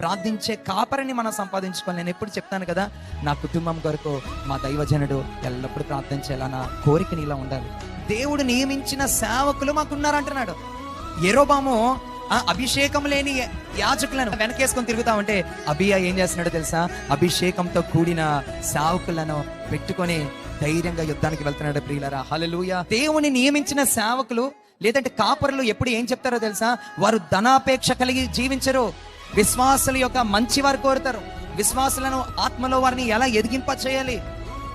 ప్రార్థించే కాపరిని మనం సంపాదించుకోవాలి. నేను ఎప్పుడు చెప్తాను కదా, నా కుటుంబం కొరకు మా దైవజనుడు ఎల్లప్పుడూ ప్రార్థించేలా నా కోరిక నీలా ఉండాలి. దేవుడు నియమించిన సేవకులు మాకున్నారంటున్నాడు. యెరోబాము అభిషేకం లేని యాజకులను వెనకేసుకొని తిరుగుతా ఉంటే అబియా ఏం చేస్తున్నాడో తెలుసా? అభిషేకంతో కూడిన సేవకులను పెట్టుకొని ధైర్యంగా యుద్ధానికి వెళ్తున్నాడు. ప్రియులారా, హల్లెలూయా. దేవుని నియమించిన సేవకులు లేదంటే కాపరులు ఎప్పుడు ఏం చెప్తారో తెలుసా? వారు ధనాపేక్ష కలిగి జీవించరు. విశ్వాసుల యొక్క మంచి వారు కోరుతారు. విశ్వాసులను ఆత్మలో వారిని ఎలా ఎదిగింప చేయాలి,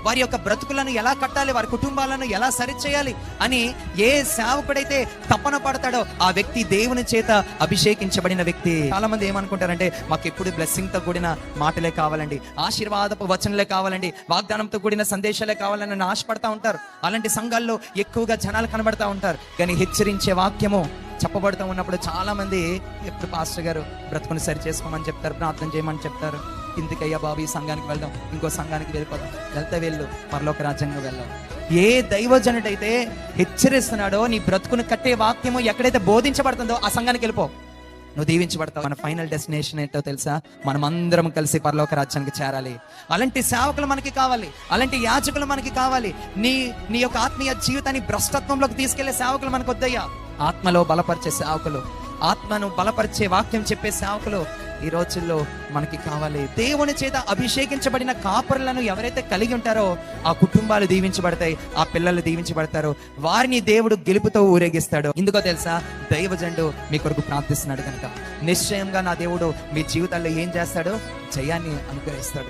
వారి యొక్క బ్రతుకులను ఎలా కట్టాలి, వారి కుటుంబాలను ఎలా సరిచేయాలి అని ఏ సేవకుడైతే తపన పడతాడో ఆ వ్యక్తి దేవుని చేత అభిషేకించబడిన వ్యక్తి. చాలా మంది ఏమనుకుంటారంటే, మాకు ఎప్పుడు బ్లెస్సింగ్ తో కూడిన మాటలే కావాలండి, ఆశీర్వాదపు వచనలే కావాలండి, వాగ్దానంతో కూడిన సందేశాలే కావాలని ఆశపడతా ఉంటారు. అలాంటి సంఘాల్లో ఎక్కువగా జనాలు కనబడతా ఉంటారు. కానీ హెచ్చరించే వాక్యము చెప్పబడుతూ ఉన్నప్పుడు చాలా మంది ఎప్పుడు పాస్టర్ గారు బ్రతుకుని సరి చేసుకోమని చెప్తారు, ప్రార్థన చేయమని చెప్తారు. ఇందుకయ్యా బాబు, ఈ సంఘానికి వెళ్దాం, ఇంకో సంఘానికి వెళ్ళిపోదాం, వెళ్తే పరలోక రాజ్యంగా వెళ్దాం. ఏ దైవజనుడైతే హెచ్చరిస్తున్నాడో నీ బ్రతుకుని కట్టే వాక్యము ఎక్కడైతే బోధించబడుతుందో ఆ సంఘానికి వెళ్ళిపో, నువ్వు దీవించబడతావు. మన ఫైనల్ డెస్టినేషన్ ఏంటో తెలుసా? మనం అందరం కలిసి పరలోక రాజ్యానికి చేరాలి. అలాంటి సేవకులు మనకి కావాలి, అలాంటి యాజకులు మనకి కావాలి. నీ యొక్క ఆత్మీయ జీవితాన్ని భ్రష్టత్వంలోకి తీసుకెళ్లే సేవకులు మనకు వద్దయ్యా. ఆత్మలో బలపరిచే సేవకులు, ఆత్మను బలపరిచే వాక్యం చెప్పే సేవకులు ఈ రోజుల్లో మనకి కావాలి. దేవుని చేత అభిషేకించబడిన కాపరులను ఎవరైతే కలిగి ఉంటారో ఆ కుటుంబాలు దీవించబడతాయి, ఆ పిల్లలు దీవించబడతారు, వారిని దేవుడు గెలుపుతో ఊరేగిస్తాడు. ఎందుకో తెలుసా? దైవజనుడు మీ కొరకు ప్రార్థిస్తున్నాడు కనుక నిశ్చయంగా నా దేవుడు మీ జీవితాల్లో ఏం చేస్తాడో జయాన్ని అనుగ్రహిస్తాడు.